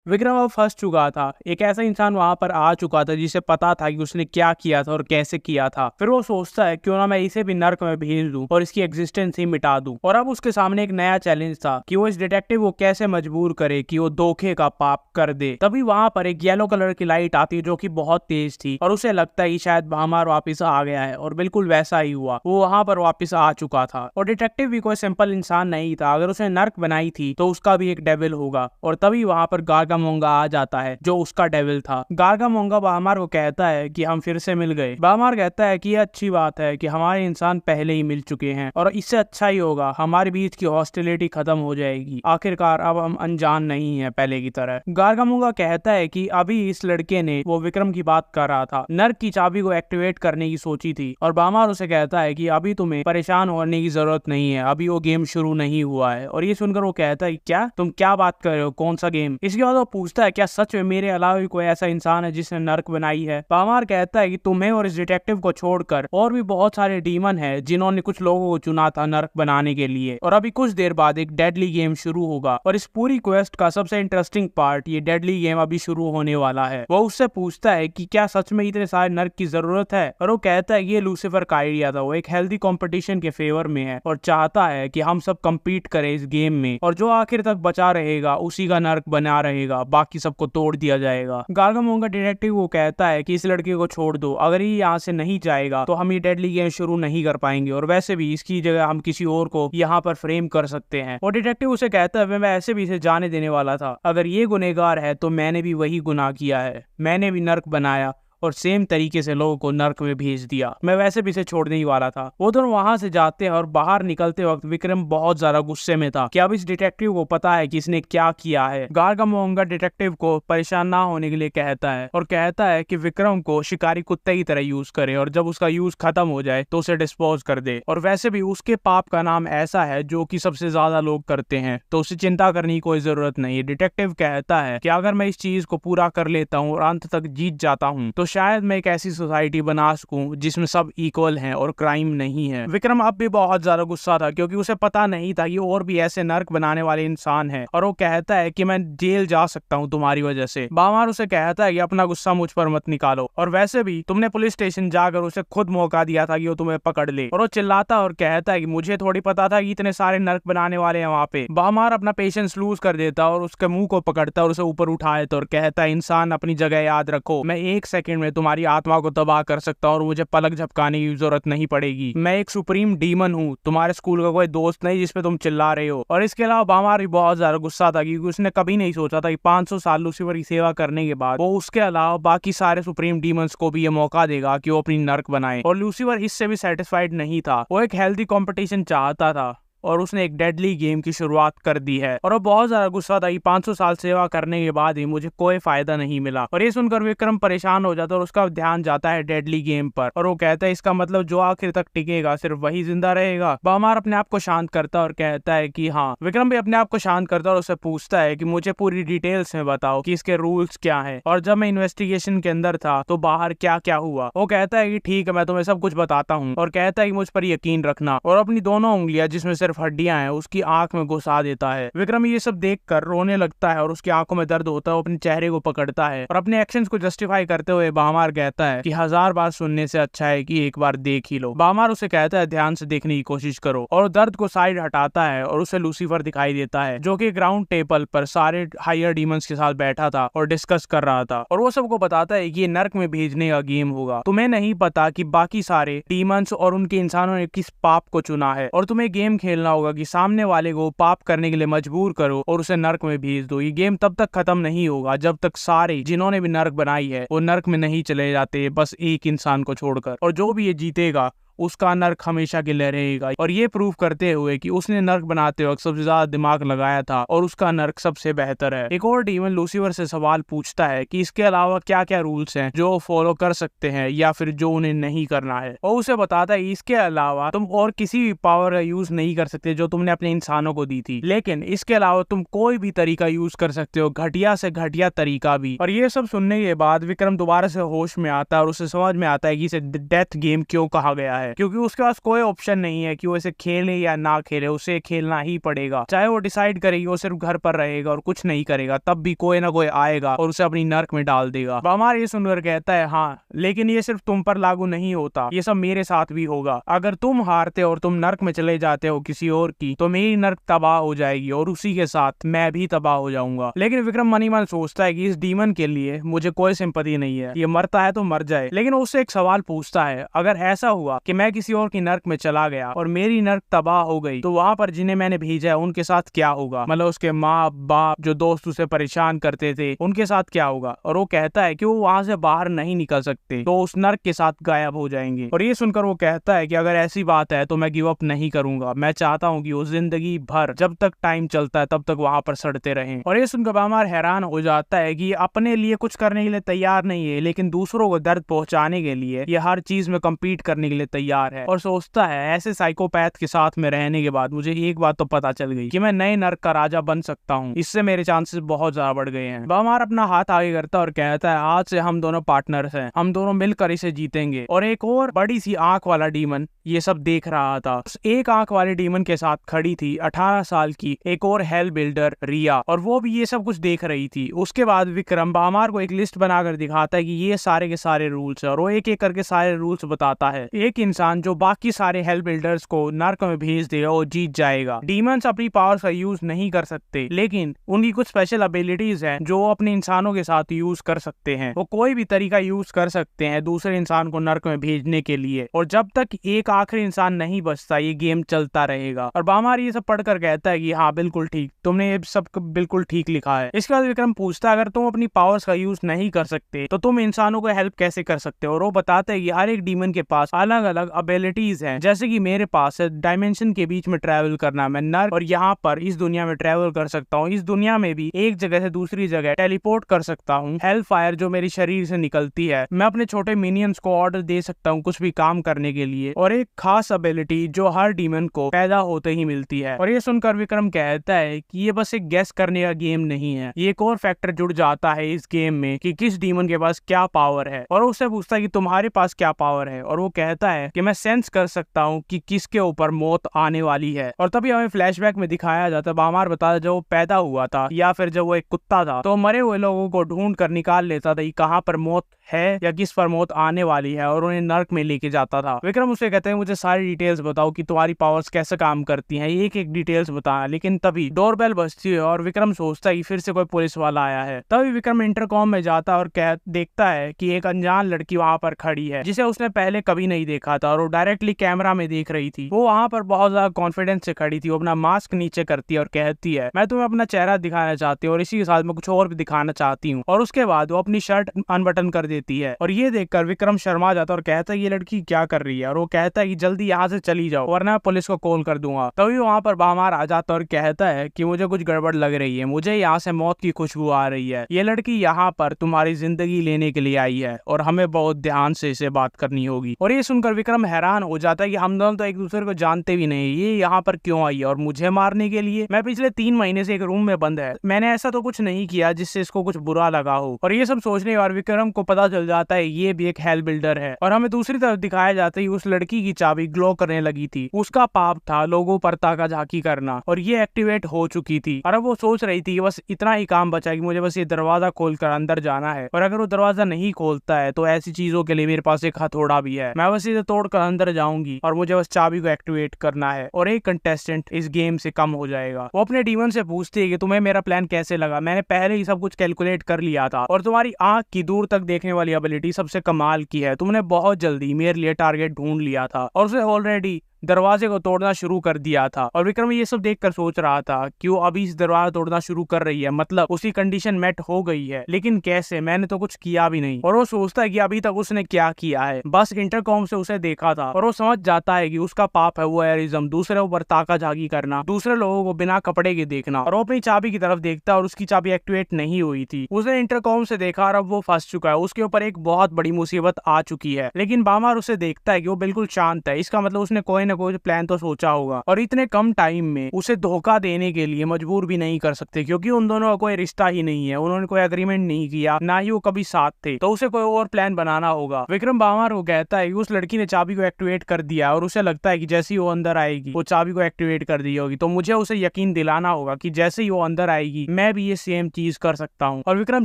विक्रम अब फंस चुका था। एक ऐसा इंसान वहां पर आ चुका था जिसे पता था कि उसने क्या किया था और कैसे किया था। फिर वो सोचता है क्यों ना मैं इसे भी नर्क में भेज दूं और इसकी एग्जिस्टेंस ही मिटा दूं। और अब उसके सामने एक नया चैलेंज था कि वो इस डिटेक्टिव को कैसे मजबूर करे कि वो धोखे का पाप कर दे। तभी वहां पर एक येलो कलर की लाइट आती है जो कि बहुत तेज थी और उसे लगता है कि शायद बाहमार वापिस आ गया है। और बिल्कुल वैसा ही हुआ, वो वहां पर वापिस आ चुका था। और डिटेक्टिव भी कोई सिंपल इंसान नहीं था। अगर उसने नर्क बनाई थी तो उसका भी एक डेविल होगा। और तभी वहां पर गार्गामोंगा आ जाता है जो उसका डेविल था। गार्गामोंगा बाहमार को कहता है कि हम फिर से मिल गए। बाहमार कहता है कि यह अच्छी बात है कि हमारे इंसान पहले ही मिल चुके हैं और इससे अच्छा ही होगा, हमारे बीच की हॉस्टिलिटी खत्म हो जाएगी। आखिरकार अब हम अनजान नहीं है पहले की तरह। गार्गामोंगा कहता है कि अभी इस लड़के ने, वो विक्रम की बात कर रहा था, नर्क की चाबी को एक्टिवेट करने की सोची थी। और बाहमार उसे कहता है कि अभी तुम्हें परेशान होने की जरूरत नहीं है, अभी वो गेम शुरू नहीं हुआ है। और ये सुनकर वो कहता है क्या, तुम क्या बात कर रहे हो, कौन सा गेम? इसके बाद वो पूछता है क्या सच में मेरे अलावा भी कोई ऐसा इंसान है जिसने नर्क बनाई है? बाहमार कहता है कि तुम्हें और इस डिटेक्टिव को छोड़कर और भी बहुत सारे डीमन है जिन्होंने कुछ लोगों को चुना था नर्क बनाने के लिए। और अभी कुछ देर बाद एक डेडली गेम शुरू होगा। और इस पूरी क्वेस्ट का सबसे इंटरेस्टिंग पार्ट, ये डेडली गेम अभी शुरू होने वाला है। वो उससे पूछता है कि क्या सच में इतने सारे नर्क की जरूरत है? और वो कहता है कि ये लूसीफर का आइडिया था, वो एक हेल्दी कंपटीशन के फेवर में है और चाहता है कि हम सब कम्पीट करें इस गेम में और जो आखिर तक बचा रहेगा उसी का नर्क बना रहेगा, बाकी सबको तोड़ दिया जाएगा। गार्गामोंगा डिटेक्टिव को कहता है कि इस लड़के को छोड़ दो, अगर ये यहाँ से नहीं जाएगा तो हम ये डेडली गेम शुरू नहीं कर पाएंगे और वैसे भी इसकी जगह हम किसी और को यहाँ पर फ्रेम कर सकते हैं। और डिटेक्टिव उसे कहता है मैं ऐसे भी इसे जाने देने वाला था, अगर ये गुनहगार है तो मैंने भी वही गुनाह किया है, मैंने भी नर्क बनाया और सेम तरीके से लोगों को नर्क में भेज दिया, मैं वैसे भी इसे छोड़ने ही वाला था। वो दोनों वहां से जाते हैं और बाहर निकलते वक्त विक्रम बहुत ज्यादा गुस्से में था कि अब इस डिटेक्टिव को पता है कि इसने क्या किया है। गार्गामोंगा डिटेक्टिव को परेशान ना होने के लिए कहता है और कहता है कि विक्रम को शिकारी कुत्ते की तरह यूज करे और जब उसका यूज खत्म हो जाए तो उसे डिस्पोज कर दे। और वैसे भी उसके पाप का नाम ऐसा है जो कि सबसे ज्यादा लोग करते हैं, तो उसे चिंता करने की कोई जरूरत नहीं है। डिटेक्टिव कहता है कि अगर मैं इस चीज को पूरा कर लेता हूँ और अंत तक जीत जाता हूँ तो शायद मैं एक ऐसी सोसाइटी बना सकूं जिसमें सब इक्वल हैं और क्राइम नहीं है। विक्रम अब भी बहुत ज्यादा गुस्सा था क्योंकि उसे पता नहीं था कि और भी ऐसे नर्क बनाने वाले इंसान हैं और वो कहता है कि मैं जेल जा सकता हूं तुम्हारी वजह से। बाहमार उसे कहता है कि अपना गुस्सा मुझ पर मत निकालो और वैसे भी तुमने पुलिस स्टेशन जाकर उसे खुद मौका दिया था कि वो तुम्हें पकड़ ले। और वो चिल्लाता और कहता है कि मुझे थोड़ी पता था कि इतने सारे नर्क बनाने वाले हैं वहां पे। बाहमार अपना पेशेंस लूज कर देता और उसके मुंह को पकड़ता और उसे ऊपर उठा देता और कहता है इंसान अपनी जगह याद रखो, मैं एक सेकंड में तुम्हारी आत्मा को तबाह कर सकता हूं और मुझे पलक झपकाने की जरूरत नहीं पड़ेगी। मैं एक सुप्रीम डीमन हूं, तुम्हारे स्कूल का कोई दोस्त नहीं जिसपे तुम चिल्ला रहे हो। और इसके अलावा बाहमार भी बहुत ज्यादा गुस्सा था क्योंकि उसने कभी नहीं सोचा था कि 500 साल लूसीफर की सेवा करने के बाद वो उसके अलावा बाकी सारे सुप्रीम डीमंस को भी ये मौका देगा कि वो अपनी नर्क बनाए। और लूसीफर इससे भी सेटिस्फाइड नहीं था, वो एक हेल्दी कंपटीशन चाहता था और उसने एक डेडली गेम की शुरुआत कर दी है। और वो बहुत ज्यादा गुस्सा था कि 500 साल सेवा करने के बाद ही मुझे कोई फायदा नहीं मिला। और ये सुनकर विक्रम परेशान हो जाता है और उसका ध्यान जाता है डेडली गेम पर और वो कहता है इसका मतलब जो आखिर तक टिकेगा सिर्फ वही जिंदा रहेगा। बाहमार अपने आप को शांत करता है और कहता है कि हाँ। विक्रम भी अपने आप को शांत करता है और उससे पूछता है कि मुझे पूरी डिटेल्स में बताओ कि इसके रूल्स क्या है और जब मैं इन्वेस्टिगेशन के अंदर था तो बाहर क्या क्या हुआ। वो कहता है कि ठीक है, मैं तुम्हें सब कुछ बताता हूँ और कहता है कि मुझ पर यकीन रखना। और अपनी दोनों उंगलियां जिसमें हड्डियां हैं उसकी आंख में घुसा देता है। विक्रम ये सब देखकर रोने लगता है और उसकी आंखों में दर्द होता है। वो अपने चेहरे को पकड़ता है और अपने एक्शंस को जस्टिफाई करते हुए बाहमार कहता है कि 1000 बार सुनने से अच्छा है कि एक बार देख ही लो। बाहमार उसे कहता है ध्यान से देखने की कोशिश करो और दर्द को साइड हटाता है और उसे लूसीफर दिखाई देता है जो कि ग्राउंड टेबल पर सारे हायर डीमंस के साथ बैठा था और डिस्कस कर रहा था। और वो सबको बताता है कि ये नर्क में भेजने का गेम होगा। तुम्हें नहीं पता कि बाकी सारे डीमंस और उनके इंसानों ने किस पाप को चुना है और तुम्हें गेम खेलना होगा कि सामने वाले को पाप करने के लिए मजबूर करो और उसे नर्क में भेज दो। ये गेम तब तक खत्म नहीं होगा जब तक सारे जिन्होंने भी नर्क बनाई है वो नर्क में नहीं चले जाते, बस एक इंसान को छोड़कर। और जो भी ये जीतेगा उसका नर्क हमेशा के लिए रहेगा। और ये प्रूव करते हुए कि उसने नर्क बनाते वक्त सबसे ज्यादा दिमाग लगाया था और उसका नर्क सबसे बेहतर है। एक और डीमन लूसीफर से सवाल पूछता है कि इसके अलावा क्या क्या रूल्स हैं जो फॉलो कर सकते हैं या फिर जो उन्हें नहीं करना है। और उसे बताता है इसके अलावा तुम और किसी भी पावर का यूज नहीं कर सकते जो तुमने अपने इंसानों को दी थी, लेकिन इसके अलावा तुम कोई भी तरीका यूज कर सकते हो, घटिया से घटिया तरीका भी। और ये सब सुनने के बाद विक्रम दोबारा से होश में आता है और उसे समझ में आता है कि इसे डेथ गेम क्यों कहा गया है। है, क्योंकि उसके पास कोई ऑप्शन नहीं है कि वो इसे खेले या ना खेले, उसे खेलना ही पड़ेगा। चाहे वो डिसाइड करेगी वो सिर्फ घर पर रहेगा और कुछ नहीं करेगा, तब भी कोई ना कोई आएगा और उसे अपनी नर्क में डाल देगा। बामार ये सुनकर कहता है, हाँ लेकिन ये सिर्फ तुम पर लागू नहीं होता, ये सब मेरे साथ भी होगा। अगर तुम हारते और तुम नर्क में चले जाते हो किसी और की, तो मेरी नर्क तबाह हो जाएगी और उसी के साथ मैं भी तबाह हो जाऊंगा। लेकिन विक्रम मनी मन सोचता है कि इस डीमन के लिए मुझे कोई सिंपैथी नहीं है, ये मरता है तो मर जाए। लेकिन उससे एक सवाल पूछता है, अगर ऐसा हुआ कि मैं किसी और की नर्क में चला गया और मेरी नर्क तबाह हो गई, तो वहां पर जिन्हें मैंने भेजा है उनके साथ क्या होगा? मतलब उसके माँ बाप जो दोस्त उसे परेशान करते थे उनके साथ क्या होगा? और वो कहता है कि वो वहां से बाहर नहीं निकल सकते, तो उस नर्क के साथ गायब हो जाएंगे। और ये सुनकर वो कहता है कि अगर ऐसी बात है तो मैं गिव अप नहीं करूंगा, मैं चाहता हूँ कि वो जिंदगी भर जब तक टाइम चलता है तब तक वहां पर सड़ते रहें। और ये सुनकर बामार हैरान हो जाता है कि अपने लिए कुछ करने के लिए तैयार नहीं है, लेकिन दूसरों को दर्द पहुंचाने के लिए ये हर चीज में कम्पीट करने के लिए तैयार है। और सोचता है, ऐसे साइकोपैथ के साथ में रहने के बाद मुझे एक बात तो पता चल गई कि मैं नए नर्क का राजा बन सकता हूँ, इससे मेरे चांसेस बहुत ज्यादा बढ़ गए हैं। बामार अपना हाथ आगे करता है और कहता है, आज से हम दोनों पार्टनर्स हैं, हम दोनों मिलकर इसे जीतेंगे। और एक और बड़ी सी आंख वाला डीमन ये सब देख रहा था। उस एक आंख वाले डीमन के साथ खड़ी थी 18 साल की एक और हेल बिल्डर रिया, और वो भी ये सब कुछ देख रही थी। उसके बाद विक्रम बामार को एक लिस्ट बनाकर दिखाता है कि ये सारे के सारे रूल्स है, और वो एक एक करके सारे रूल्स बताता है। एक इंसान जो बाकी सारे हेल बिल्डर्स को नर्क में भेज देगा वो जीत जाएगा। डीमंस अपनी पावर्स का यूज नहीं कर सकते, लेकिन उनकी कुछ स्पेशल एबिलिटीज हैं जो वो अपने इंसानों के साथ यूज कर सकते हैं। वो कोई भी तरीका यूज कर सकते हैं दूसरे इंसान को नर्क में भेजने के लिए, और जब तक एक आखिरी इंसान नहीं बचता ये गेम चलता रहेगा। और बामार ये सब पढ़कर कहता है कि हाँ बिल्कुल ठीक, तुमने ये सब बिल्कुल ठीक लिखा है। इसके बाद विक्रम पूछता है, अगर तुम अपनी पावर्स का यूज नहीं कर सकते तो तुम इंसानों को हेल्प कैसे कर सकते हो? और वो बताते हैं कि हर एक डीमन के पास अलग अलग एबिलिटीज हैं, जैसे कि मेरे पास है डायमेंशन के बीच में ट्रैवल करना, मैं नर्क और यहाँ पर इस दुनिया में ट्रैवल कर सकता हूँ, इस दुनिया में भी एक जगह से दूसरी जगह टेलीपोर्ट कर सकता हूँ, हेल फायर जो मेरे शरीर से निकलती है, मैं अपने छोटे मिनियंस को ऑर्डर दे सकता हूँ कुछ भी काम करने के लिए, और एक खास एबिलिटी जो हर डीमन को पैदा होते ही मिलती है। और ये सुनकर विक्रम कहता है कि ये बस एक गेस करने का गेम नहीं है, ये एक और फैक्टर जुड़ जाता है इस गेम में कि किस डीमन के पास क्या पावर है। और उससे पूछता है कि तुम्हारे पास क्या पावर है, और वो कहता है कि मैं सेंस कर सकता हूँ कि किसके ऊपर मौत आने वाली है। और तभी हमें फ्लैशबैक में दिखाया जाता है, बामार बताता जब वो पैदा हुआ था या फिर जब वो एक कुत्ता था तो मरे हुए लोगों को ढूंढ कर निकाल लेता था कहाँ पर मौत है या किस पर मौत आने वाली है, और उन्हें नर्क में लेके जाता था। विक्रम उसे कहते हैं, मुझे सारी डिटेल्स बताओ कि तुम्हारी पावर्स कैसे काम करती हैं, एक एक डिटेल्स बताया। लेकिन तभी डोरबेल बजती है और विक्रम सोचता है कि फिर से कोई पुलिस वाला आया है। तभी विक्रम इंटरकॉम में जाता है और देखता है कि एक अनजान लड़की वहां पर खड़ी है जिसे उसने पहले कभी नहीं देखा था, और वो डायरेक्टली कैमरा में देख रही थी। वो वहां पर बहुत ज्यादा कॉन्फिडेंस से खड़ी थी, वो अपना मास्क नीचे करती है और कहती है, मैं तुम्हें अपना चेहरा दिखाना चाहती हूँ और इसी के साथ मैं कुछ और भी दिखाना चाहती हूँ। और उसके बाद वो अपनी शर्ट अनबटन कर देती है, और ये देखकर विक्रम शर्मा जाता है और कहता है ये लड़की क्या कर रही है, और वो कहता है कि जल्दी यहाँ से चली जाओ वरना पुलिस को कॉल कर दूंगा। तभी वहां पर बामार आ जाता और कहता है कि मुझे कुछ गड़बड़ लग रही है, मुझे यहाँ से मौत की खुशबू आ रही है, ये लड़की यहाँ पर तुम्हारी जिंदगी लेने के लिए आई है और हमें बहुत ध्यान से इसे बात करनी होगी। और ये सुनकर विक्रम हैरान हो जाता है कि हम दोनों तो एक दूसरे को जानते भी नहीं, ये यहाँ पर क्यों आई है और मुझे मारने के लिए? मैं पिछले 3 महीने से एक रूम में बंद है, मैंने ऐसा तो कुछ नहीं किया जिससे इसको कुछ बुरा लगा हो। और ये सब सोचने के बाद विक्रम को पता चल जाता है ये भी एक हेल बिल्डर है। और हमें दूसरी तरफ दिखाया जाता है उस लड़की की चाबी ग्लो करने लगी थी, उसका पाप था लोगों पर ताका झाकी करना, और ये एक्टिवेट हो चुकी थी। और अब वो सोच रही थी कि बस इतना ही काम बचा कि मुझे बस ये दरवाजा खोलकर अंदर जाना है, और अगर वो दरवाजा नहीं खोलता है तो ऐसी चीजों के लिए मेरे पास एक हथौड़ा भी है, मैं बस इसे तोड़कर अंदर जाऊंगी और मुझे बस चाबी को एक्टिवेट करना है और एक कंटेस्टेंट इस गेम से कम हो जाएगा। वो अपने डीमन से पूछती है कि तुम्हें मेरा प्लान कैसे लगा? मैंने पहले ही सब कुछ कैलकुलेट कर लिया था, और तुम्हारी आंख की दूर तक देखने वाली एबिलिटी सबसे कमाल की है, तुमने बहुत जल्दी मेरे लिए टारगेट ढूंढ लिया था और उसे ऑलरेडी दरवाजे को तोड़ना शुरू कर दिया था। और विक्रम ये सब देखकर सोच रहा था कि वो अभी इस दरवाजा तोड़ना शुरू कर रही है, मतलब उसकी कंडीशन मेट हो गई है, लेकिन कैसे? मैंने तो कुछ किया भी नहीं। और वो सोचता है कि अभी तक उसने क्या किया है, बस इंटरकॉम से उसे देखा था, और वो समझ जाता है कि उसका पाप है वो एरिज्म, दूसरे ऊपर ताका झाकी करना, दूसरे लोगों को बिना कपड़े के देखना। और वो अपनी चाबी की तरफ देखता है और उसकी चाबी एक्टिवेट नहीं हुई थी। उसने इंटरकॉम से देखा और अब वो फंस चुका है, उसके ऊपर एक बहुत बड़ी मुसीबत आ चुकी है। लेकिन बामार उसे देखता है कि वो बिल्कुल शांत है, इसका मतलब उसने कोई न कोई प्लान तो सोचा होगा और इतने कम टाइम में उसे धोखा देने के लिए मजबूर भी नहीं कर सकते, क्योंकि उन दोनों का कोई रिश्ता ही नहीं है, उन्होंने कोई एग्रीमेंट नहीं किया, ना ही वो कभी साथ थे, तो उसे कोई और प्लान बनाना होगा। विक्रम बामार को कहता है कि उस लड़की ने चाबी को एक्टिवेट कर दिया और उसे लगता है कि जैसे ही वो अंदर आएगी वो चाबी को एक्टिवेट कर दी होगी, तो मुझे उसे यकीन दिलाना होगा कि जैसे ही वो अंदर आएगी मैं भी ये सेम चीज कर सकता हूँ। और विक्रम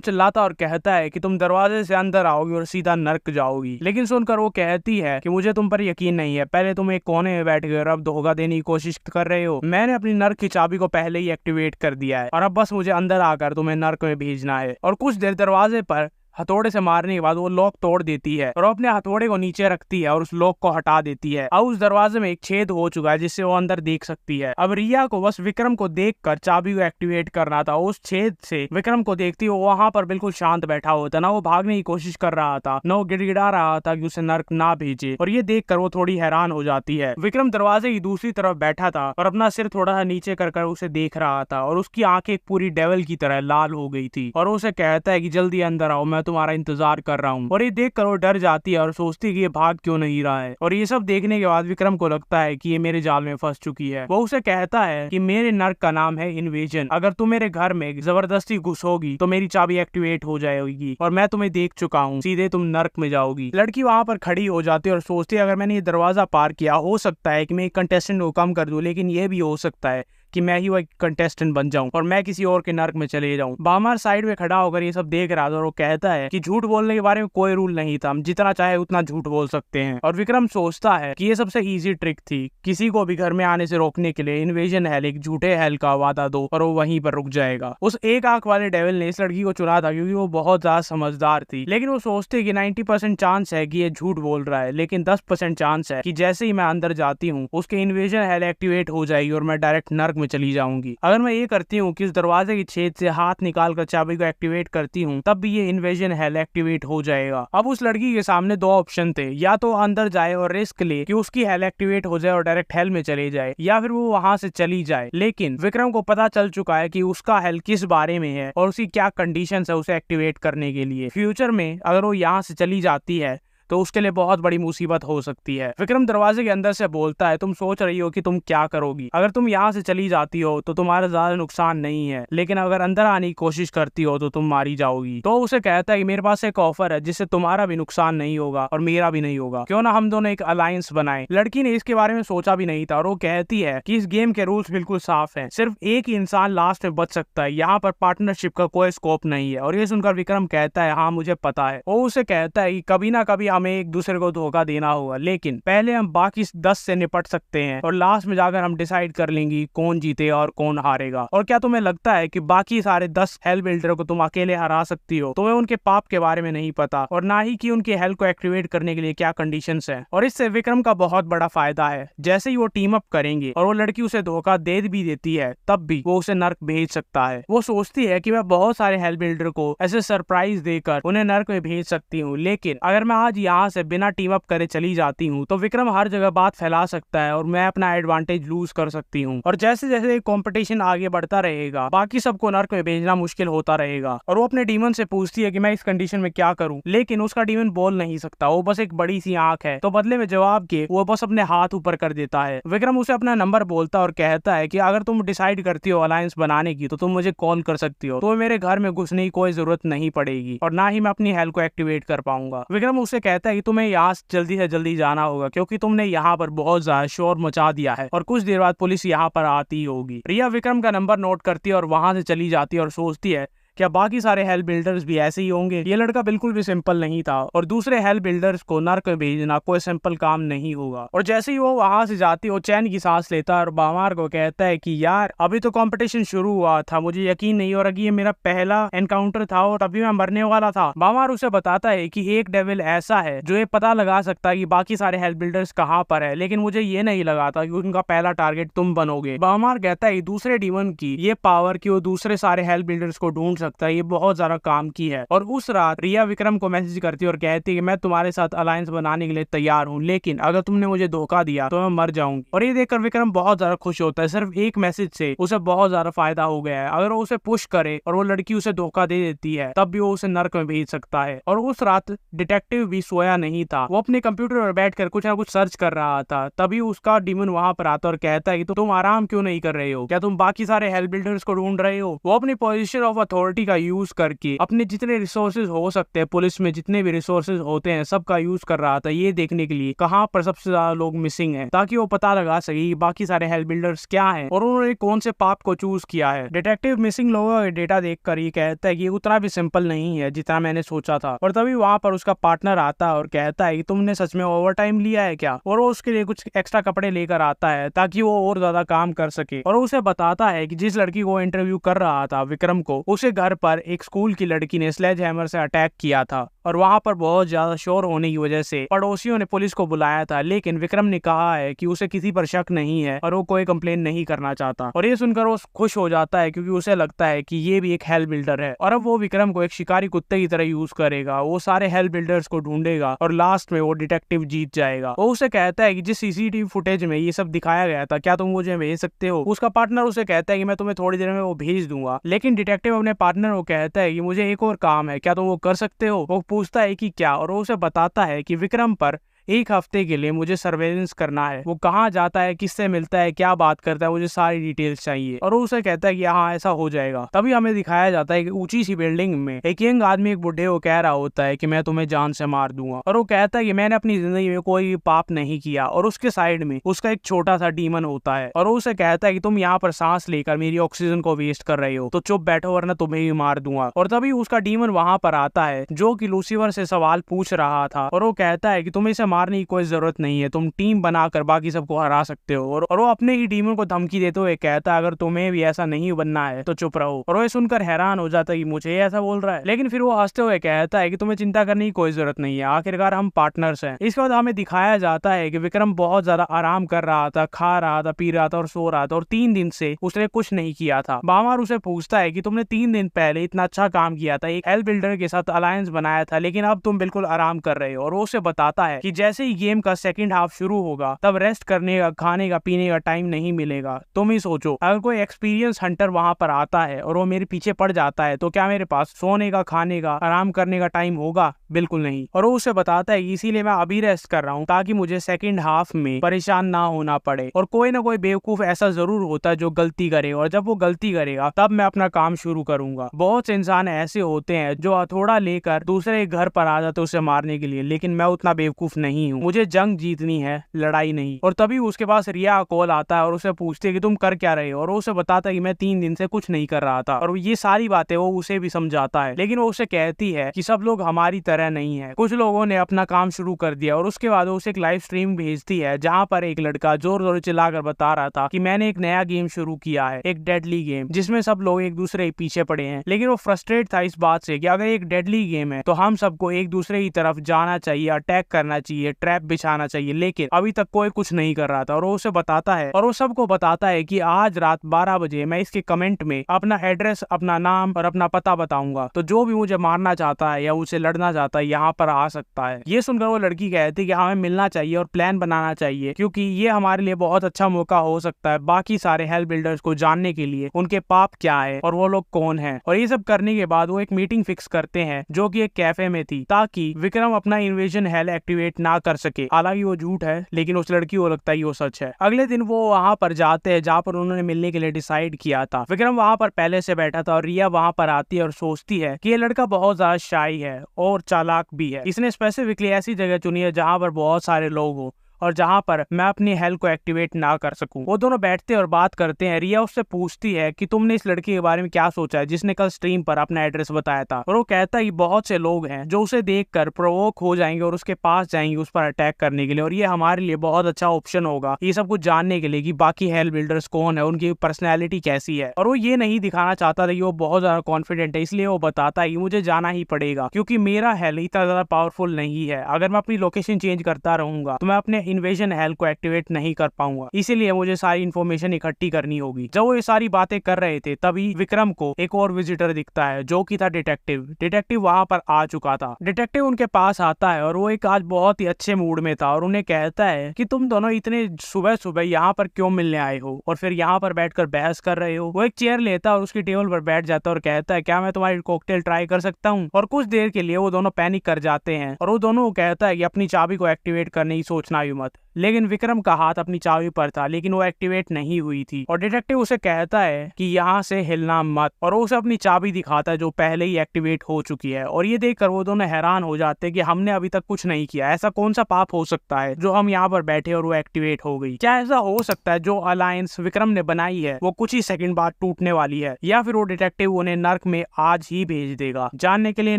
चिल्लाता और कहता है कि तुम दरवाजे से अंदर आओगी और सीधा नर्क जाओगी। लेकिन सुनकर वो कहती है कि मुझे तुम पर यकीन नहीं है, पहले तुम एक कोने में बैठ गए और अब धोखा देने की कोशिश कर रहे हो। मैंने अपनी नर्क की चाबी को पहले ही एक्टिवेट कर दिया है और अब बस मुझे अंदर आकर तुम्हें नर्क में भेजना है। और कुछ देर दरवाजे पर हथौड़े से मारने के बाद वो लॉक तोड़ देती है और अपने हथौड़े को नीचे रखती है और उस लॉक को हटा देती है। अब उस दरवाजे में एक छेद हो चुका है जिससे वो अंदर देख सकती है। अब रिया को बस विक्रम को देखकर चाबी को एक्टिवेट करना था। उस छेद से विक्रम को देखती वो वहां पर बिल्कुल शांत बैठा होता, ना वो भागने की कोशिश कर रहा था, न वो गिड़गिड़ा रहा था कि उसे नर्क ना भेजे। और ये देखकर वो थोड़ी हैरान हो जाती है। विक्रम दरवाजे की दूसरी तरफ बैठा था और अपना सिर थोड़ा सा नीचे कर उसे देख रहा था और उसकी आंखें पूरी डेविल की तरह लाल हो गई थी। और उसे कहता है कि जल्दी अंदर आओ, मैं तुम्हारा इंतजार कर रहा हूँ। और ये देखकर वो डर जाती है और सोचती है कि ये भाग क्यों नहीं रहा है। और ये सब देखने के बाद विक्रम को लगता है कि ये मेरे जाल में फंस चुकी है। वो उसे कहता है कि मेरे नर्क का नाम है इन्वेजन, अगर तुम मेरे घर में जबरदस्ती घुसोगी तो मेरी चाबी एक्टिवेट हो जाएगी और मैं तुम्हें देख चुका हूँ, सीधे तुम नर्क में जाओगी। लड़की वहां पर खड़ी हो जाती है और सोचती है अगर मैंने ये दरवाजा पार किया, हो सकता है कि मैं एक कंटेस्टेंट को कम कर दूं, लेकिन ये भी हो सकता है कि मैं ही वो एक कंटेस्टेंट बन जाऊं और मैं किसी और के नर्क में चले जाऊं। बामार साइड में खड़ा होकर ये सब देख रहा था और वो कहता है कि झूठ बोलने के बारे में कोई रूल नहीं था, हम जितना चाहे उतना झूठ बोल सकते हैं। और विक्रम सोचता है कि ये सबसे इजी ट्रिक थी, किसी को भी घर में आने से रोकने के लिए इन्वेजन हेल, एक झूठे हेल का वादा दो और वो वहीं पर रुक जाएगा। उस एक आंख वाले डेविल ने इस लड़की को चुना था क्योंकि वो बहुत ज्यादा समझदार थी, लेकिन वो सोचते कि 90% चांस है कि ये झूठ बोल रहा है, लेकिन 10% चांस है कि जैसे ही मैं अंदर जाती हूँ उसके इन्वेजन हेल एक्टिवेट हो जाएगी और मैं डायरेक्ट नर्क में चली जाऊंगी। अगर मैं ये करती हूँ कि इस दरवाजे की छेद से हाथ निकालकर चाबी को एक्टिवेट करती हूँ, तब भी ये इन्वेजन हेल एक्टिवेट हो जाएगा। अब उस लड़की के सामने दो ऑप्शन थे, या तो अंदर जाए और रिस्क ले कि उसकी हेल एक्टिवेट हो जाए और डायरेक्ट हेल में चले जाए, या फिर वो वहां से चली जाए। लेकिन विक्रम को पता चल चुका है कि उसका हेल किस बारे में है और उसकी क्या कंडीशंस है उसे एक्टिवेट करने के लिए। फ्यूचर में अगर वो यहाँ से चली जाती है तो उसके लिए बहुत बड़ी मुसीबत हो सकती है। विक्रम दरवाजे के अंदर से बोलता है, तुम सोच रही हो कि तुम क्या करोगी, अगर तुम यहाँ से चली जाती हो तो तुम्हारा ज्यादा नुकसान नहीं है, लेकिन अगर अंदर आने की कोशिश करती हो तो तुम मारी जाओगी। तो उसे कहता है कि मेरे पास एक ऑफर है जिससे तुम्हारा भी नुकसान नहीं होगा और मेरा भी नहीं होगा, क्यों ना हम दोनों एक अलायंस बनाएं। लड़की ने इसके बारे में सोचा भी नहीं था और वो कहती है कि इस गेम के रूल्स बिल्कुल साफ है, सिर्फ एक ही इंसान लास्ट में बच सकता है, यहाँ पर पार्टनरशिप का कोई स्कोप नहीं है। और ये सुनकर विक्रम कहता है, हाँ मुझे पता है। वो उसे कहता है कि कभी ना कभी हमें एक दूसरे को धोखा देना होगा, लेकिन पहले हम बाकी 10 से निपट सकते हैं और लास्ट में जाकर हम डिसाइड कर लेंगे कौन जीते और कौन हारेगा। और क्या तुम्हें लगता है कि बाकी सारे 10 हेल बिल्डर को तुम अकेले हरा सकती हो? तुम्हें उनके पाप के बारे में नहीं पता और ना ही कि उनके हेल को एक्टिवेट करने के लिए क्या कंडीशंस है। और इससे विक्रम का बहुत बड़ा फायदा है, जैसे ही वो टीम अप करेंगे और वो लड़की उसे धोखा दे भी देती है तब भी वो उसे नर्क भेज सकता है। वो सोचती है कि मैं बहुत सारे हेल बिल्डर को ऐसे सरप्राइज देकर उन्हें नर्क में भेज सकती हूँ, लेकिन अगर मैं आज यहाँ से बिना टीम अप करे चली जाती हूँ तो विक्रम हर जगह बात फैला सकता है और मैं अपना एडवांटेज लूज कर सकती हूँ। और जैसे जैसे कंपटीशन आगे बढ़ता रहेगा बाकी सबको नर्क में भेजना मुश्किल होता रहेगा। और वो अपने डीमन से पूछती है कि मैं इस कंडीशन में क्या करूँ, लेकिन उसका डीमन बोल नहीं सकता, वो बस एक बड़ी सी आंख है। तो बदले में जवाब के वो बस अपने हाथ ऊपर कर देता है। विक्रम उसे अपना नंबर बोलता और कहता है कि अगर तुम डिसाइड करती हो अलायंस बनाने की तो तुम मुझे कॉल कर सकती हो, तो मेरे घर में घुसने की कोई जरूरत नहीं पड़ेगी और ना ही मैं अपनी हेल्थ को एक्टिवेट कर पाऊंगा। विक्रम उसे कहता है कि तुम्हें यहाँ जल्दी से जल्दी जाना होगा क्योंकि तुमने यहाँ पर बहुत ज्यादा शोर मचा दिया है और कुछ देर बाद पुलिस यहाँ पर आती होगी। रिया विक्रम का नंबर नोट करती है और वहां से चली जाती है और सोचती है क्या बाकी सारे हेल बिल्डर्स भी ऐसे ही होंगे? ये लड़का बिल्कुल भी सिंपल नहीं था और दूसरे हेल बिल्डर्स को नर्क में भेजना कोई सिंपल काम नहीं होगा। और जैसे ही वो वहां से जाती है चैन की सांस लेता है और बामार को कहता है कि यार अभी तो कंपटीशन शुरू हुआ था, मुझे यकीन नहीं हो रहा कि ये मेरा पहला एनकाउंटर था और तभी मैं मरने वाला था। बामार उसे बताता है कि एक डेविल ऐसा है जो ये पता लगा सकता है कि बाकी सारे हेल बिल्डर्स कहाँ पर है, लेकिन मुझे ये नहीं लगा था कि उनका पहला टारगेट तुम बनोगे। बामार कहता है दूसरे डीमन की ये पावर कि वो दूसरे सारे हेल बिल्डर्स को ढूंढ सकता है, ये बहुत ज्यादा काम की है। और उस रात रिया विक्रम को मैसेज करती है और कहती है कि मैं तुम्हारे साथ अलायंस बनाने के लिए तैयार हूँ, लेकिन अगर तुमने मुझे धोखा दिया तो मैं मर जाऊंगी। और ये देखकर विक्रम बहुत ज्यादा खुश होता है, सिर्फ एक मैसेज से उसे बहुत ज्यादा फायदा हो गया है। अगर वो उसे पुश करे और वो लड़की उसे धोखा दे देती है तब भी वो उसे नर्क में भेज सकता है। और उस रात डिटेक्टिव भी सोया नहीं था, वो अपने कंप्यूटर पर बैठकर कुछ ना कुछ सर्च कर रहा था। तभी उसका डीमन वहां पर आता और कहता है कि तुम आराम क्यों नहीं कर रहे हो, क्या तुम बाकी सारे हेल्प बिल्डर्स को ढूंढ रहे हो। वो अपनी पोजीशन ऑफ अथॉरिटी का यूज करके अपने जितने रिसोर्सेज हो सकते हैं, पुलिस में जितने भी रिसोर्सेज होते हैं सबका यूज कर रहा था, ये देखने के लिए कहां पर सबसे ज्यादा लोग मिसिंग हैं, ताकि वो पता लगा सके कि बाकी सारे हेल्प बिल्डर्स क्या हैं और उन्होंने कौन से पाप को चूज किया है। डिटेक्टिव मिसिंग लोगों का डेटा देखकर ये कहता है कि उतना भी सिंपल नहीं है जितना मैंने सोचा था। और तभी वहां पर उसका पार्टनर आता है और कहता है कि तुमने सच में ओवर टाइम लिया है क्या, और वो उसके लिए कुछ एक्स्ट्रा कपड़े लेकर आता है ताकि वो और ज्यादा काम कर सके। और उसे बताता है कि जिस लड़की को इंटरव्यू कर रहा था विक्रम को, उसे घर पर एक स्कूल की लड़की ने स्लेज हैमर से अटैक किया था और वहां पर बहुत ज्यादा शोर होने की वजह से पड़ोसियों ने पुलिस को बुलाया था। लेकिन विक्रम ने कहा है कि उसे किसी पर शक नहीं है और वो कोई कंप्लेन नहीं करना चाहता। और ये सुनकर वो खुश हो जाता है क्योंकि उसे लगता है कि ये भी एक हेल्प बिल्डर है और अब वो विक्रम को एक शिकारी कुत्ते की तरह यूज करेगा। वो सारे हेल्प बिल्डर्स को ढूंढेगा और लास्ट में वो डिटेक्टिव जीत जाएगा। वो उसे कहता है कि जिस सीसीटीवी फुटेज में ये सब दिखाया गया था क्या तुम मुझे भेज सकते हो। उसका पार्टनर उसे कहता है कि मैं तुम्हें थोड़ी देर में वो भेज दूंगा। लेकिन डिटेक्टिव अपने पार्टनर को कहता है कि मुझे एक और काम है, क्या तुम वो कर सकते हो। वो पूछता है कि क्या, और वो उसे बताता है कि विक्रम पर एक हफ्ते के लिए मुझे सर्वेलेंस करना है, वो कहाँ जाता है, किससे मिलता है, क्या बात करता है, मुझे सारी डिटेल्स चाहिए। और वो उसे कहता है कि हाँ ऐसा हो जाएगा। तभी हमें दिखाया जाता है कि ऊंची सी बिल्डिंग में एक यंग आदमी एक बुढ़े को कह रहा होता है कि मैं तुम्हें जान से मार दूंगा। और वो कहता है कि मैंने अपनी जिंदगी में कोई भी पाप नहीं किया। और उसके साइड में उसका एक छोटा सा डीमन होता है और वो उसे कहता है कि तुम यहाँ पर सांस लेकर मेरी ऑक्सीजन को वेस्ट कर रहे हो, तो चुप बैठो वरना तुम्हें भी मार दूंगा। और तभी उसका डीमन वहां पर आता है जो कि लूसीफर से सवाल पूछ रहा था और वो कहता है कि तुम्हें इसे मारने की कोई जरूरत नहीं है, तुम टीम बनाकर बाकी सबको हरा सकते हो। और वो अपने ही डीमन को धमकी देते हुए कहता है अगर तुम्हें भी ऐसा नहीं बनना है तो चुप रहो। और वो सुनकर हैरान हो जाता है कि मुझे ऐसा बोल रहा है, लेकिन फिर वो हंसते हुए कहता है कि तुम्हें चिंता करने की कोई जरूरत नहीं है, आखिरकार हम पार्टनर्स हैं। इसके बाद हमें दिखाया जाता है कि विक्रम बहुत ज्यादा आराम कर रहा था, खा रहा था, पी रहा था और सो रहा था और 3 दिन से उसने कुछ नहीं किया था। बामार उसे पूछता है कि तुमने 3 दिन पहले इतना अच्छा काम किया था, एक हेल्प बिल्डर के साथ अलायंस बनाया था, लेकिन अब तुम बिल्कुल आराम कर रहे हो। और वो उसे बताता है कि जैसे ही गेम का सेकंड हाफ शुरू होगा तब रेस्ट करने का, खाने का, पीने का टाइम नहीं मिलेगा। तुम ही सोचो, अगर कोई एक्सपीरियंस हंटर वहां पर आता है और वो मेरे पीछे पड़ जाता है तो क्या मेरे पास सोने का, खाने का, आराम करने का टाइम होगा? बिल्कुल नहीं। और वो उसे बताता है इसीलिए मैं अभी रेस्ट कर रहा हूँ ताकि मुझे सेकंड हाफ में परेशान ना होना पड़े। और कोई ना कोई बेवकूफ ऐसा जरूर होता है जो गलती करे और जब वो गलती करेगा तब मैं अपना काम शुरू करूंगा। बहुत से इंसान ऐसे होते हैं जो हथौड़ा लेकर दूसरे घर पर आ जाते उसे मारने के लिए, लेकिन मैं उतना बेवकूफ नहीं हूँ। मुझे जंग जीतनी है, लड़ाई नहीं। और तभी उसके पास रिया कॉल आता है और उसे पूछती है कि तुम कर क्या रहे हो। और वो उसे बताता है कि मैं 3 दिन से कुछ नहीं कर रहा था। और ये सारी बातें वो उसे भी समझाता है, लेकिन वो उसे कहती है कि सब लोग हमारी तरह नहीं है, कुछ लोगों ने अपना काम शुरू कर दिया। और उसके बाद वो उसे एक लाइव स्ट्रीम भेजती है जहाँ पर एक लड़का जोर जोर चिल्लाकर बता रहा था कि मैंने एक नया गेम शुरू किया है, एक डेडली गेम जिसमें सब लोग एक दूसरे के पीछे पड़े हैं। लेकिन वो फ्रस्ट्रेट था इस बात से कि अगर एक डेडली गेम है तो हम सबको एक दूसरे की तरफ जाना चाहिए, अटैक करना चाहिए, ट्रैप बिछाना चाहिए, लेकिन अभी तक कोई कुछ नहीं कर रहा था। और वो उसे बताता है और वो सबको बताता है कि आज रात 12 बजे मैं इसके कमेंट में अपना एड्रेस, अपना नाम और अपना पता बताऊंगा, तो जो भी मुझे मारना चाहता है या उसे लड़ना चाहता है यहाँ पर आ सकता है। ये सुनकर वो लड़की कहती है कि हमें मिलना चाहिए और प्लान बनाना चाहिए, क्योंकि ये हमारे लिए बहुत अच्छा मौका हो सकता है बाकी सारे हेल्प बिल्डर्स को जानने के लिए, उनके पाप क्या है और वो लोग कौन है। और ये सब करने के बाद वो एक मीटिंग फिक्स करते हैं जो कि एक कैफे में थी, ताकि विक्रम अपना इन्वेजन हेल एक्टिवेट ना कर सके। हालांकि वो झूठ है, लेकिन उस लड़की को लगता है वो सच है। अगले दिन वो वहां पर जाते हैं जहाँ पर उन्होंने मिलने के लिए डिसाइड किया था। विक्रम वहां पर पहले से बैठा था और रिया वहां पर आती है और सोचती है कि ये लड़का बहुत ज्यादा शाई है और चालाक भी है। इसने स्पेसिफिकली ऐसी जगह चुनी है जहाँ पर बहुत सारे लोग हो और जहां पर मैं अपनी हेल्थ को एक्टिवेट ना कर सकूं। वो दोनों बैठते और बात करते हैं। रिया उससे पूछती है कि तुमने इस लड़की के बारे में क्या सोचा है जिसने कल स्ट्रीम पर अपना एड्रेस बताया था। और वो कहता है कि बहुत से लोग हैं जो उसे देखकर प्रोवोक हो जाएंगे और उसके पास जाएंगे उस पर अटैक करने के लिए, और ये हमारे लिए बहुत अच्छा ऑप्शन होगा ये सब कुछ जानने के लिए कि बाकी हेल्थ बिल्डर्स कौन है, उनकी पर्सनैलिटी कैसी है। और वो ये नहीं दिखाना चाहता था कि वो बहुत ज्यादा कॉन्फिडेंट है, इसलिए वो बताता है कि मुझे जाना ही पड़ेगा क्योंकि मेरा हेल्थ इतना ज्यादा पावरफुल नहीं है। अगर मैं अपनी लोकेशन चेंज करता रहूंगा तो मैं अपने इन्वेजन हेल को एक्टिवेट नहीं कर पाऊंगा, इसीलिए मुझे सारी इन्फॉर्मेशन इकट्ठी करनी होगी। जब वो ये सारी बातें कर रहे थे तभी विक्रम को एक और विजिटर दिखता है जो कि था डिटेक्टिव वहां पर आ चुका था। डिटेक्टिव उनके पास आता है और वो एक आज बहुत ही अच्छे मूड में था और उन्हें कहता है कि तुम दोनों इतने सुबह सुबह यहाँ पर क्यों मिलने आए हो और फिर यहाँ पर बैठकर बहस कर रहे हो। वो एक चेयर लेता है और उसकी टेबल पर बैठ जाता है और कहता है क्या मैं तुम्हारी कॉकटेल ट्राई कर सकता हूँ। और कुछ देर के लिए वो दोनों पैनिक कर जाते हैं और वो दोनों को कहता है कि अपनी चाबी को एक्टिवेट करने की सोचना भी मत। लेकिन विक्रम का हाथ अपनी चाबी पर था लेकिन वो एक्टिवेट नहीं हुई थी और डिटेक्टिव उसे कहता है कि यहाँ से हिलना मत और वो उसे अपनी चाबी दिखाता है जो पहले ही एक्टिवेट हो चुकी है। और ये देखकर वो दोनों हैरान हो जाते हैं कि हमने अभी तक कुछ नहीं किया, ऐसा कौन सा पाप हो सकता है जो हम यहाँ पर बैठे और वो एक्टिवेट हो गई। क्या ऐसा हो सकता है जो अलायंस विक्रम ने बनाई है वो कुछ ही सेकंड बाद टूटने वाली है, या फिर वो डिटेक्टिव उन्हें नर्क में आज ही भेज देगा। जानने के लिए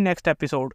नेक्स्ट एपिसोड।